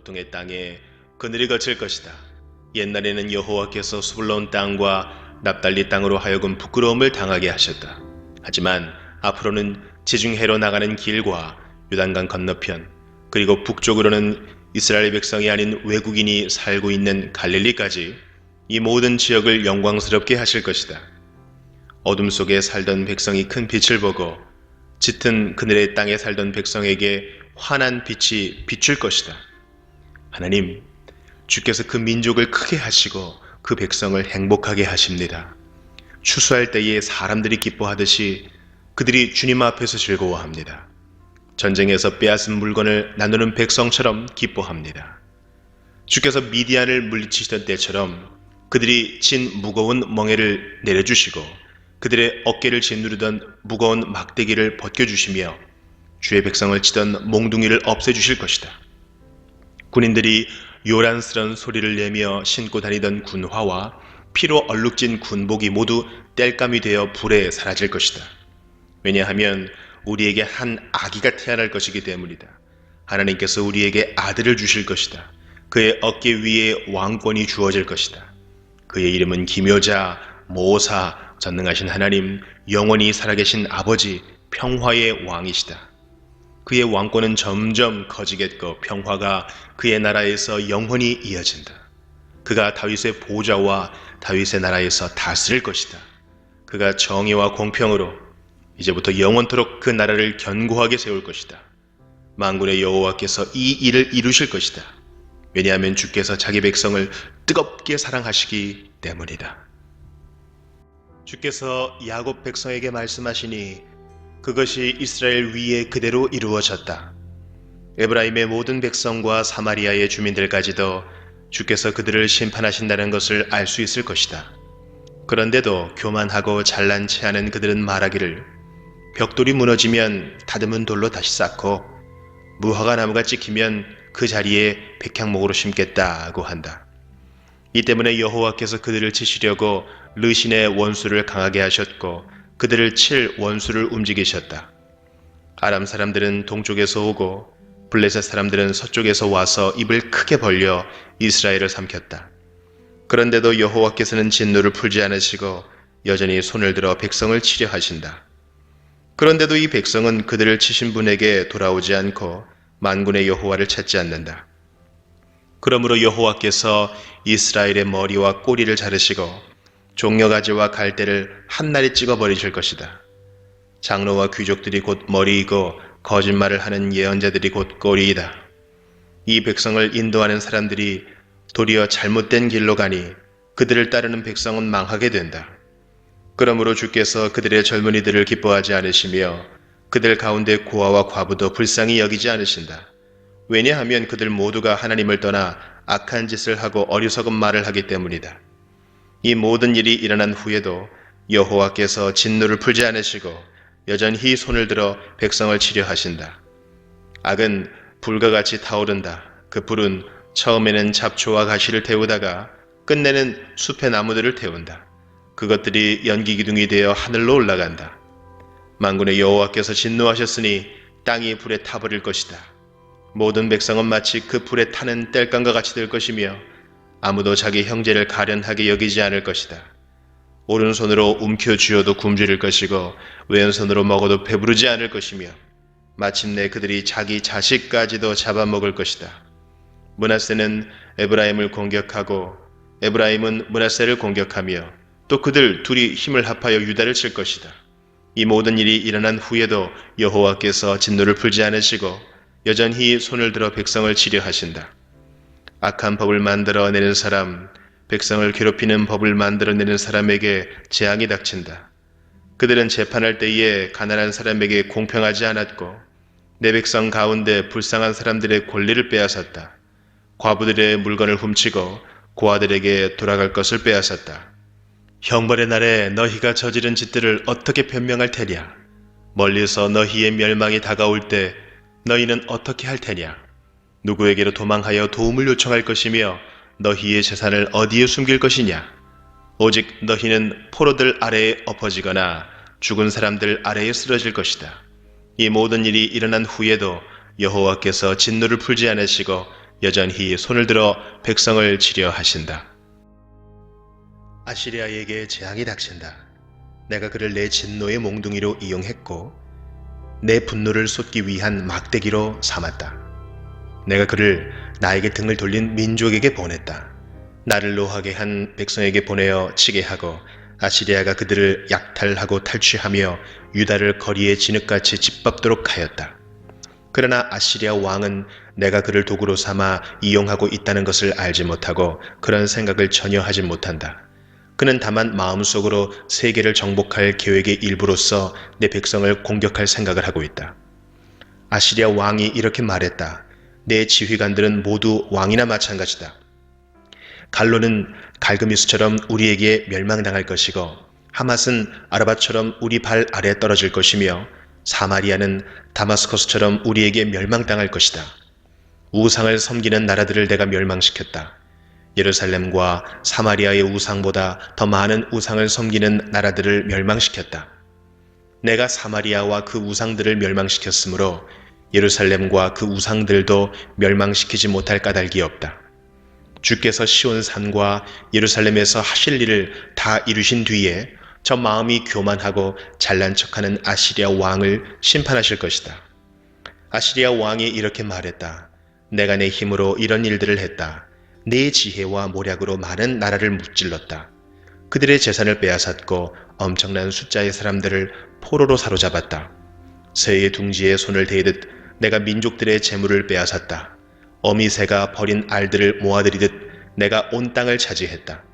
고통의 땅에 그늘이 걷힐 것이다. 옛날에는 여호와께서 수블론 땅과 납달리 땅으로 하여금 부끄러움을 당하게 하셨다. 하지만 앞으로는 지중해로 나가는 길과 요단강 건너편, 그리고 북쪽으로는 이스라엘 백성이 아닌 외국인이 살고 있는 갈릴리까지 이 모든 지역을 영광스럽게 하실 것이다. 어둠 속에 살던 백성이 큰 빛을 보고 짙은 그늘의 땅에 살던 백성에게 환한 빛이 비출 것이다. 하나님, 주께서 그 민족을 크게 하시고 그 백성을 행복하게 하십니다. 추수할 때에 사람들이 기뻐하듯이 그들이 주님 앞에서 즐거워합니다. 전쟁에서 빼앗은 물건을 나누는 백성처럼 기뻐합니다. 주께서 미디안을 물리치시던 때처럼 그들이 진 무거운 멍에를 내려주시고 그들의 어깨를 짓누르던 무거운 막대기를 벗겨주시며 주의 백성을 치던 몽둥이를 없애주실 것이다. 군인들이 요란스런 소리를 내며 신고 다니던 군화와 피로 얼룩진 군복이 모두 땔감이 되어 불에 사라질 것이다. 왜냐하면 우리에게 한 아기가 태어날 것이기 때문이다. 하나님께서 우리에게 아들을 주실 것이다. 그의 어깨 위에 왕권이 주어질 것이다. 그의 이름은 기묘자, 모사, 전능하신 하나님, 영원히 살아계신 아버지, 평화의 왕이시다. 그의 왕권은 점점 커지겠고 평화가 그의 나라에서 영원히 이어진다. 그가 다윗의 보좌와 다윗의 나라에서 다스릴 것이다. 그가 정의와 공평으로 이제부터 영원토록 그 나라를 견고하게 세울 것이다. 만군의 여호와께서 이 일을 이루실 것이다. 왜냐하면 주께서 자기 백성을 뜨겁게 사랑하시기 때문이다. 주께서 야곱 백성에게 말씀하시니 그것이 이스라엘 위에 그대로 이루어졌다. 에브라임의 모든 백성과 사마리아의 주민들까지도 주께서 그들을 심판하신다는 것을 알 수 있을 것이다. 그런데도 교만하고 잘난 체하는 그들은 말하기를 벽돌이 무너지면 다듬은 돌로 다시 쌓고 무화과 나무가 찍히면 그 자리에 백향목으로 심겠다고 한다. 이 때문에 여호와께서 그들을 치시려고 르신의 원수를 강하게 하셨고 그들을 칠 원수를 움직이셨다. 아람 사람들은 동쪽에서 오고 블레셋 사람들은 서쪽에서 와서 입을 크게 벌려 이스라엘을 삼켰다. 그런데도 여호와께서는 진노를 풀지 않으시고 여전히 손을 들어 백성을 치려 하신다. 그런데도 이 백성은 그들을 치신 분에게 돌아오지 않고 만군의 여호와를 찾지 않는다. 그러므로 여호와께서 이스라엘의 머리와 꼬리를 자르시고 종려가지와 갈대를 한날에 찍어버리실 것이다. 장로와 귀족들이 곧 머리이고 거짓말을 하는 예언자들이 곧 꼬리이다. 이 백성을 인도하는 사람들이 도리어 잘못된 길로 가니 그들을 따르는 백성은 망하게 된다. 그러므로 주께서 그들의 젊은이들을 기뻐하지 않으시며 그들 가운데 고아와 과부도 불쌍히 여기지 않으신다. 왜냐하면 그들 모두가 하나님을 떠나 악한 짓을 하고 어리석은 말을 하기 때문이다. 이 모든 일이 일어난 후에도 여호와께서 진노를 풀지 않으시고 여전히 손을 들어 백성을 치려 하신다. 악은 불과 같이 타오른다. 그 불은 처음에는 잡초와 가시를 태우다가 끝내는 숲의 나무들을 태운다. 그것들이 연기기둥이 되어 하늘로 올라간다. 만군의 여호와께서 진노하셨으니 땅이 불에 타버릴 것이다. 모든 백성은 마치 그 불에 타는 땔감과 같이 될 것이며 아무도 자기 형제를 가련하게 여기지 않을 것이다. 오른손으로 움켜쥐어도 굶주릴 것이고 왼손으로 먹어도 배부르지 않을 것이며 마침내 그들이 자기 자식까지도 잡아먹을 것이다. 므낫세는 에브라임을 공격하고 에브라임은 므낫세를 공격하며 또 그들 둘이 힘을 합하여 유다를 칠 것이다. 이 모든 일이 일어난 후에도 여호와께서 진노를 풀지 않으시고 여전히 손을 들어 백성을 치려 하신다. 악한 법을 만들어내는 사람, 백성을 괴롭히는 법을 만들어내는 사람에게 재앙이 닥친다. 그들은 재판할 때에 가난한 사람에게 공평하지 않았고 내 백성 가운데 불쌍한 사람들의 권리를 빼앗았다. 과부들의 물건을 훔치고 고아들에게 돌아갈 것을 빼앗았다. 형벌의 날에 너희가 저지른 짓들을 어떻게 변명할 테냐? 멀리서 너희의 멸망이 다가올 때 너희는 어떻게 할 테냐? 누구에게로 도망하여 도움을 요청할 것이며 너희의 재산을 어디에 숨길 것이냐? 오직 너희는 포로들 아래에 엎어지거나 죽은 사람들 아래에 쓰러질 것이다. 이 모든 일이 일어난 후에도 여호와께서 진노를 풀지 않으시고 여전히 손을 들어 백성을 치려 하신다. 아시리아에게 재앙이 닥친다. 내가 그를 내 진노의 몽둥이로 이용했고 내 분노를 쏟기 위한 막대기로 삼았다. 내가 그를 나에게 등을 돌린 민족에게 보냈다. 나를 노하게 한 백성에게 보내어 치게 하고 아시리아가 그들을 약탈하고 탈취하며 유다를 거리에 진흙같이 짓밟도록 하였다. 그러나 아시리아 왕은 내가 그를 도구로 삼아 이용하고 있다는 것을 알지 못하고 그런 생각을 전혀 하지 못한다. 그는 다만 마음속으로 세계를 정복할 계획의 일부로서 내 백성을 공격할 생각을 하고 있다. 아시리아 왕이 이렇게 말했다. 내 지휘관들은 모두 왕이나 마찬가지다. 갈로는 갈그미스처럼 우리에게 멸망당할 것이고 하맛은 아라바처럼 우리 발 아래 떨어질 것이며 사마리아는 다마스커스처럼 우리에게 멸망당할 것이다. 우상을 섬기는 나라들을 내가 멸망시켰다. 예루살렘과 사마리아의 우상보다 더 많은 우상을 섬기는 나라들을 멸망시켰다. 내가 사마리아와 그 우상들을 멸망시켰으므로 예루살렘과 그 우상들도 멸망시키지 못할 까닭이 없다. 주께서 시온 산과 예루살렘에서 하실 일을 다 이루신 뒤에 저 마음이 교만하고 잘난 척하는 아시리아 왕을 심판하실 것이다. 아시리아 왕이 이렇게 말했다. 내가 내 힘으로 이런 일들을 했다. 내 지혜와 모략으로 많은 나라를 무찔렀다. 그들의 재산을 빼앗았고 엄청난 숫자의 사람들을 포로로 사로잡았다. 새의 둥지에 손을 대듯 내가 민족들의 재물을 빼앗았다. 어미새가 버린 알들을 모아들이듯 내가 온 땅을 차지했다.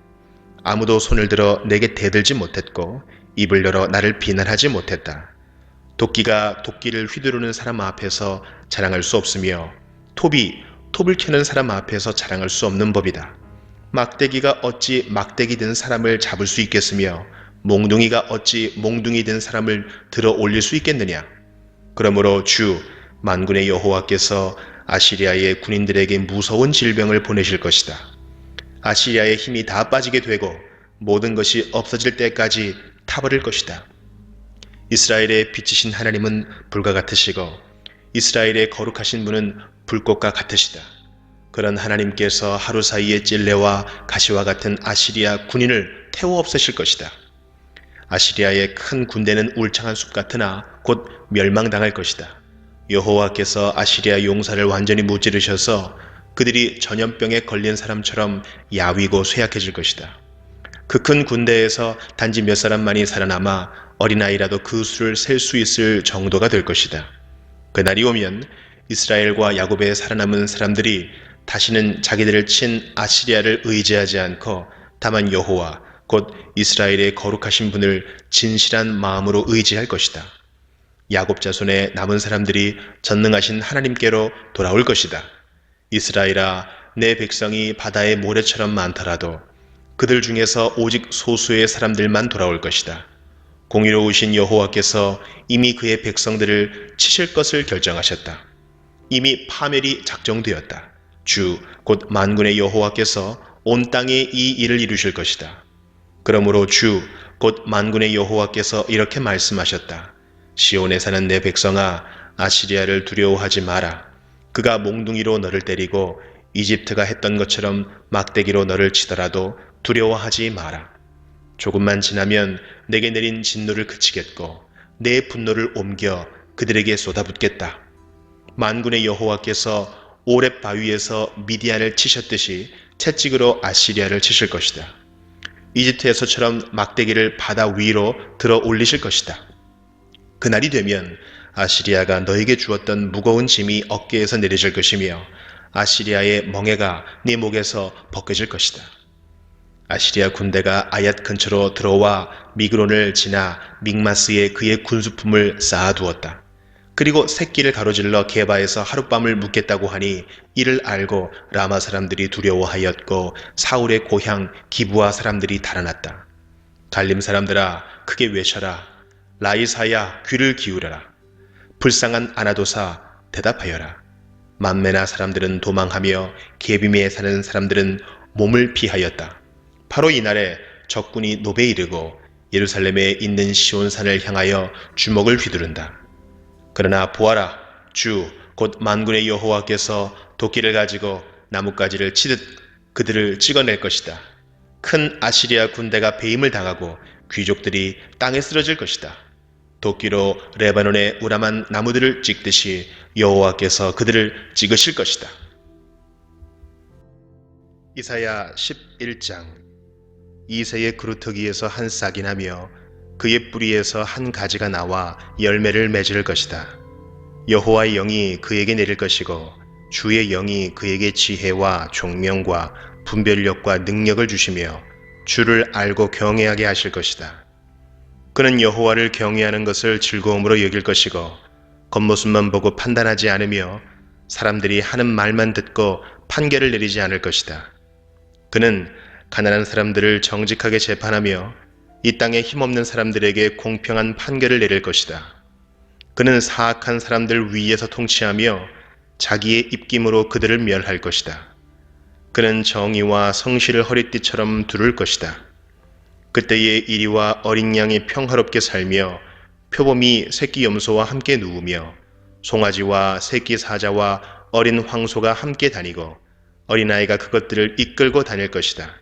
아무도 손을 들어 내게 대들지 못했고 입을 열어 나를 비난하지 못했다. 도끼가 도끼를 휘두르는 사람 앞에서 자랑할 수 없으며 톱이 톱을 켜는 사람 앞에서 자랑할 수 없는 법이다. 막대기가 어찌 막대기 든 사람을 잡을 수 있겠으며 몽둥이가 어찌 몽둥이 든 사람을 들어 올릴 수 있겠느냐. 그러므로 주 만군의 여호와께서 아시리아의 군인들에게 무서운 질병을 보내실 것이다. 아시리아의 힘이 다 빠지게 되고 모든 것이 없어질 때까지 타버릴 것이다. 이스라엘의 빛이신 하나님은 불과 같으시고 이스라엘의 거룩하신 분은 불꽃과 같으시다. 그런 하나님께서 하루 사이에 찔레와 가시와 같은 아시리아 군인을 태워 없애실 것이다. 아시리아의 큰 군대는 울창한 숲 같으나 곧 멸망당할 것이다. 여호와께서 아시리아 용사를 완전히 무찌르셔서 그들이 전염병에 걸린 사람처럼 야위고 쇠약해질 것이다. 그 큰 군대에서 단지 몇 사람만이 살아남아 어린아이라도 그 수를 셀 수 있을 정도가 될 것이다. 그날이 오면 이스라엘과 야곱에 살아남은 사람들이 다시는 자기들을 친 아시리아를 의지하지 않고 다만 여호와 곧 이스라엘의 거룩하신 분을 진실한 마음으로 의지할 것이다. 야곱 자손의 남은 사람들이 전능하신 하나님께로 돌아올 것이다. 이스라엘아, 내 백성이 바다의 모래처럼 많더라도 그들 중에서 오직 소수의 사람들만 돌아올 것이다. 공의로우신 여호와께서 이미 그의 백성들을 치실 것을 결정하셨다. 이미 파멸이 작정되었다. 주, 곧 만군의 여호와께서 온 땅에 이 일을 이루실 것이다. 그러므로 주, 곧 만군의 여호와께서 이렇게 말씀하셨다. 시온에 사는 내 백성아, 아시리아를 두려워하지 마라. 그가 몽둥이로 너를 때리고 이집트가 했던 것처럼 막대기로 너를 치더라도 두려워하지 마라. 조금만 지나면 내게 내린 진노를 그치겠고 내 분노를 옮겨 그들에게 쏟아붓겠다. 만군의 여호와께서 오렙 바위에서 미디안을 치셨듯이 채찍으로 아시리아를 치실 것이다. 이집트에서처럼 막대기를 바다 위로 들어 올리실 것이다. 그날이 되면 아시리아가 너에게 주었던 무거운 짐이 어깨에서 내려질 것이며 아시리아의 멍에가 네 목에서 벗겨질 것이다. 아시리아 군대가 아얏 근처로 들어와 미그론을 지나 믹마스에 그의 군수품을 쌓아두었다. 그리고 새끼를 가로질러 게바에서 하룻밤을 묵겠다고 하니 이를 알고 라마 사람들이 두려워하였고 사울의 고향 기브아 사람들이 달아났다. 갈림 사람들아, 크게 외쳐라. 라이사야, 귀를 기울여라. 불쌍한 아나도사, 대답하여라. 만메나 사람들은 도망하며 게비미에 사는 사람들은 몸을 피하였다. 바로 이날에 적군이 노베에 이르고 예루살렘에 있는 시온산을 향하여 주먹을 휘두른다. 그러나 보아라, 주, 곧 만군의 여호와께서 도끼를 가지고 나뭇가지를 치듯 그들을 찍어낼 것이다. 큰 아시리아 군대가 배임을 당하고 귀족들이 땅에 쓰러질 것이다. 도끼로 레바논의 우람한 나무들을 찍듯이 여호와께서 그들을 찍으실 것이다. 이사야 11장. 이새의 그루터기에서 한 싹이 나며 그의 뿌리에서 한 가지가 나와 열매를 맺을 것이다. 여호와의 영이 그에게 내릴 것이고 주의 영이 그에게 지혜와 총명과 분별력과 능력을 주시며 주를 알고 경외하게 하실 것이다. 그는 여호와를 경외하는 것을 즐거움으로 여길 것이고 겉모습만 보고 판단하지 않으며 사람들이 하는 말만 듣고 판결을 내리지 않을 것이다. 그는 가난한 사람들을 정직하게 재판하며 이 땅에 힘없는 사람들에게 공평한 판결을 내릴 것이다. 그는 사악한 사람들 위에서 통치하며 자기의 입김으로 그들을 멸할 것이다. 그는 정의와 성실을 허리띠처럼 두를 것이다. 그때의 이리와 어린 양이 평화롭게 살며 표범이 새끼 염소와 함께 누우며 송아지와 새끼 사자와 어린 황소가 함께 다니고 어린아이가 그것들을 이끌고 다닐 것이다.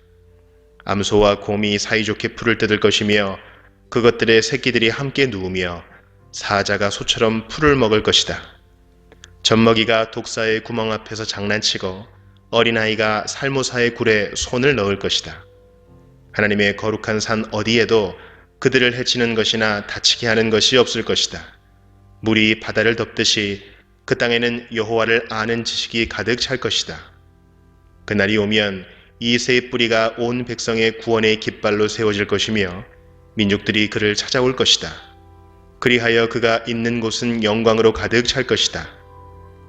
암소와 곰이 사이좋게 풀을 뜯을 것이며 그것들의 새끼들이 함께 누우며 사자가 소처럼 풀을 먹을 것이다. 젖먹이가 독사의 구멍 앞에서 장난치고 어린아이가 살모사의 굴에 손을 넣을 것이다. 하나님의 거룩한 산 어디에도 그들을 해치는 것이나 다치게 하는 것이 없을 것이다. 물이 바다를 덮듯이 그 땅에는 여호와를 아는 지식이 가득 찰 것이다. 그날이 오면 이새의 뿌리가 온 백성의 구원의 깃발로 세워질 것이며 민족들이 그를 찾아올 것이다. 그리하여 그가 있는 곳은 영광으로 가득 찰 것이다.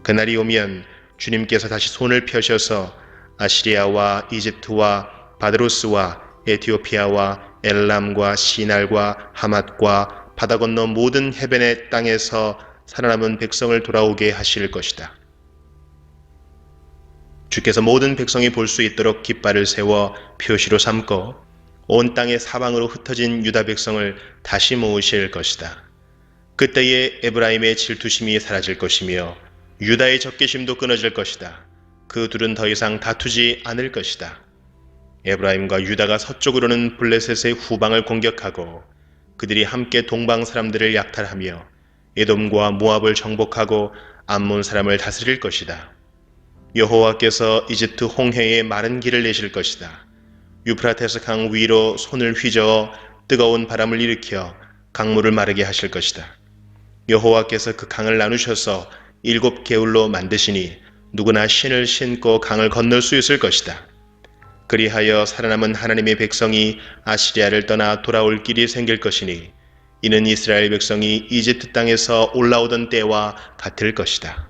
그날이 오면 주님께서 다시 손을 펴셔서 아시리아와 이집트와 바드로스와 에티오피아와 엘람과 시날과 하맛과 바다 건너 모든 해변의 땅에서 살아남은 백성을 돌아오게 하실 것이다. 주께서 모든 백성이 볼 수 있도록 깃발을 세워 표시로 삼고 온 땅의 사방으로 흩어진 유다 백성을 다시 모으실 것이다. 그때에 에브라임의 질투심이 사라질 것이며 유다의 적개심도 끊어질 것이다. 그 둘은 더 이상 다투지 않을 것이다. 에브라임과 유다가 서쪽으로는 블레셋의 후방을 공격하고 그들이 함께 동방 사람들을 약탈하며 에돔과 모압을 정복하고 암몬 사람을 다스릴 것이다. 여호와께서 이집트 홍해에 마른 길을 내실 것이다. 유프라테스 강 위로 손을 휘저어 뜨거운 바람을 일으켜 강물을 마르게 하실 것이다. 여호와께서 그 강을 나누셔서 7 개울로 만드시니 누구나 신을 신고 강을 건널 수 있을 것이다. 그리하여 살아남은 하나님의 백성이 아시리아를 떠나 돌아올 길이 생길 것이니 이는 이스라엘 백성이 이집트 땅에서 올라오던 때와 같을 것이다.